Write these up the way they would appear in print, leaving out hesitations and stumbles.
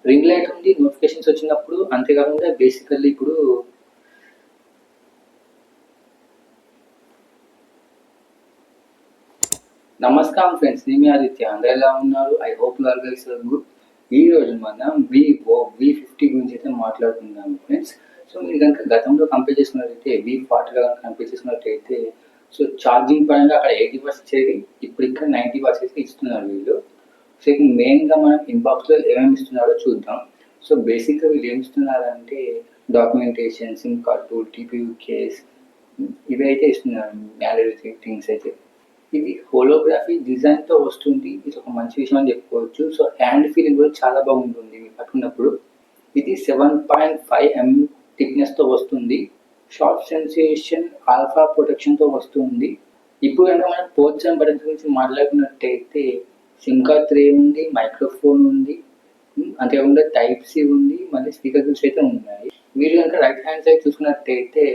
Ring light ఉంది, notifications వచ్చినప్పుడు. అంతేకాకుండా బేసికల్లీ ఇప్పుడు నమస్కారం ఫ్రెండ్స్, నేను మీ ఆదిత్య. అందరూ ఎలా ఉన్నారు? I hope you are guys are good. ఈ రోజు మనం V50 గురించి అయితే మాట్లాడుకుందాం ఫ్రెండ్స్. సో మీరు కనుక గతంలో కంపేర్ చేసుకున్నట్లయితే V40 కంపేర్ చేసుకున్నట్లయితే సో ఛార్జింగ్ పరంగా అక్కడ 80 వాట్స్ ఇచ్చేది, ఇప్పుడు ఇక్కడ 90 వాట్స్ అయితే ఇస్తున్నారు వీళ్ళు. సో ఇప్పుడు మెయిన్గా మనం ఇన్బాక్స్లో ఏమేమి ఇస్తున్నారో చూద్దాం. సో బేసిక్గా వీళ్ళు ఏమి ఇస్తున్నారంటే documentation, sim card tool, TPU case, ఇవి అయితే ఇస్తున్నారు మ్యాండేటరీ థింగ్స్ అయితే. ఇది హోలోగ్రఫీ డిజైన్తో వస్తుంది. ఇది ఒక మంచి విషయం అని చెప్పుకోవచ్చు. సో హ్యాండ్ ఫీలింగ్ కూడా చాలా బాగుంటుంది మీరు పట్టుకున్నప్పుడు. ఇది 7.5 mm థిక్నెస్తో వస్తుంది. షార్ట్ సెన్సేషన్ ఆల్ఫా ప్రొటెక్షన్తో వస్తుంది. ఇప్పుడు కనుక మనం పోర్ట్స్ అండ్ బటన్స్ గురించి మాట్లాడుకున్నట్టయితే సిమ్ కార్డ్ ట్రే ఉంది, మైక్రోఫోన్ ఉంది, అంతేకాకుండా టైప్ సి ఉంది, మళ్ళీ స్పీకర్ బిల్స్ అయితే ఉన్నాయి. మీరు కనుక రైట్ హ్యాండ్ సైడ్ చూసుకున్నట్టయితే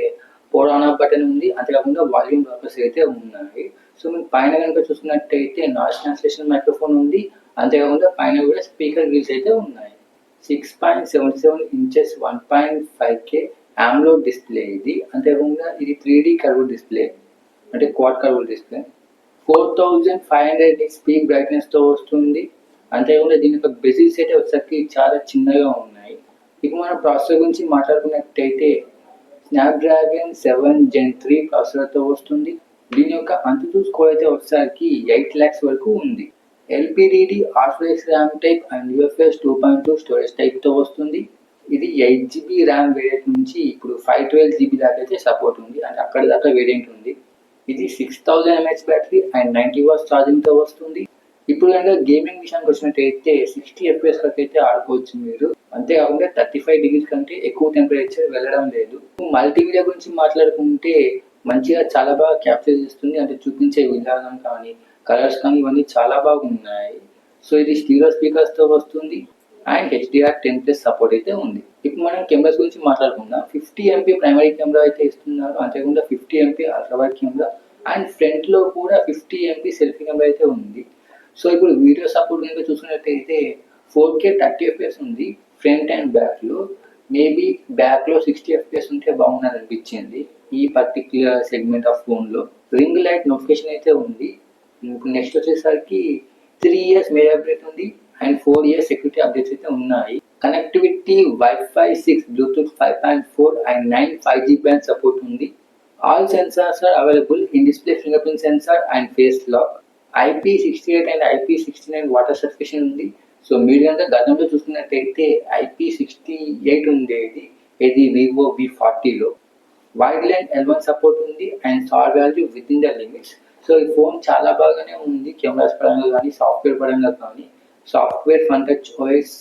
పవర్ ఆన్ ఆఫ్ బటన్ ఉంది, అంతేకాకుండా వాల్యూమ్ బటన్స్ అయితే ఉన్నాయి. సో మీరు పైన కనుక చూసుకున్నట్టయితే నాయిస్ ట్రాన్స్లేషన్ మైక్రోఫోన్ ఉంది, అంతేకాకుండా పైన కూడా స్పీకర్ గ్రిల్స్ అయితే ఉన్నాయి. 6.77 ఇంచెస్ 1.5K AMOLED డిస్ప్లే ఇది. అంతేకాకుండా ఇది 3D కర్వ్ డిస్ప్లే, అంటే quad curve display. 4500 nits peak బ్రైట్నెస్తో వస్తుంది. అంతేకాకుండా దీని యొక్క బెజిల్స్ అయితే వచ్చేసరికి చాలా చిన్నగా ఉన్నాయి. ఇక మనం ప్రాసెసర్ గురించి మాట్లాడుకున్నట్టయితే స్నాప్డ్రాగన్ 7 Gen 3 ప్రాసెసర్తో వస్తుంది. దీని యొక్క అంతు స్కోర్ అయితే వచ్చేసరికి 8 lakhs వరకు ఉంది. LPDD R4X RAM type and UFS 2.2 storage టైప్తో వస్తుంది. ఇది 8GB ర్యామ్ వేరియంట్ నుంచి ఇప్పుడు 512GB దాకా అయితే సపోర్ట్ ఉంది, అంటే అక్కడ దాకా వేరియంట్ ఉంది. ఇది 6000 mAh బ్యాటరీ అండ్ 90 watts ఛార్జింగ్తో వస్తుంది. ఇప్పుడు కనుక గేమింగ్ విషయానికి వచ్చినట్టయితే 60 FPS వరకు అయితే ఆడుకోవచ్చు మీరు. అంతేకాకుండా 35 degrees కంటే ఎక్కువ టెంపరేచర్ వెళ్ళడం లేదు. మల్టీమీడియా గురించి మాట్లాడుకుంటే మంచిగా చాలా బాగా క్యాప్చర్ చేస్తుంది, అంటే చూపించే విధానం కానీ కలర్స్ కానీ ఇవన్నీ చాలా బాగున్నాయి. సో ఇది స్టీరియో స్పీకర్స్తో వస్తుంది అండ్ HDR10+ సపోర్ట్ అయితే ఉంది. ఇప్పుడు మనం కెమెరాస్ గురించి మాట్లాడుకుందాం. 50 MP ప్రైమరీ కెమెరా అయితే ఇస్తున్నారు, అంతేకాకుండా 50 MP అల్ట్రావైడ్ కెమెరా అండ్ ఫ్రంట్లో కూడా 50 MP సెల్ఫీ కెమెరా అయితే ఉంది. సో ఇప్పుడు వీడియో సపోర్ట్ కనుక చూసుకున్నట్టయితే 4K 30 FPS ఉంది ఫ్రంట్ అండ్ బ్యాక్లో. మేబీ బ్యాక్లో 60 FPS ఉంటే బాగున్నది అనిపించింది ఈ పర్టిక్యులర్ సెగ్మెంట్ ఆఫ్ ఫోన్లో. రింగ్ లైట్ నోటిఫికేషన్ అయితే ఉంది. ఇప్పుడు నెక్స్ట్ వచ్చేసరికి 3 years మెయిన్ అప్డేట్ ఉంది అండ్ 4 years సెక్యూరిటీ అప్డేట్స్ అయితే ఉన్నాయి. Connectivity Wi-Fi 6, Bluetooth 5.4 and 9 5G band support ఉంది. All sensors are available in display, fingerprint sensor and face lock. IP68 and IP69 water certification ఉంది. So మీరు కనుక గతంలో చూసుకున్నట్టయితే IP68 ఉండేది ఇది Vivo V40లో. వైడ్ లైన్ L1 సపోర్ట్ ఉంది and SAR value with in the limits. So ఈ ఫోన్ చాలా బాగానే ఉంది కెమెరాస్ పరంగా కానీ సాఫ్ట్వేర్ పరంగా కానీ. Software FunTouch OS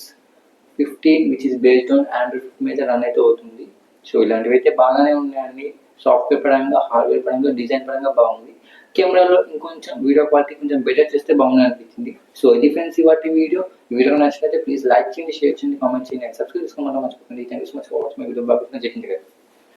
15 which is based on Android 15 మీద రన్ అయితే అవుతుంది. సో ఇలాంటివి అయితే బాగానే ఉన్నాయండి. సాఫ్ట్వేర్ పరంగా, హార్డ్వేర్ పరంగా, డిజైన్ పరంగా బాగుంది. కెమెరాలో ఇంకొంచెం వీడియో క్వాలిటీ కొంచెం బెటర్ చేస్తే బాగుంది అనిపించింది. సో ఇది ఫ్రెండ్స్ ఇవాటి వీడియో. వీడియో నచ్చినట్లయితే ప్లీజ్ లైక్ చేయండి, షేర్ చేయండి, కామెంట్ చేయండి అండ్ సబ్స్క్రైబ్ చేసుకోవడం మర్చిపోకండి. Thank you so much for watching my video. బాగా జై హింద్.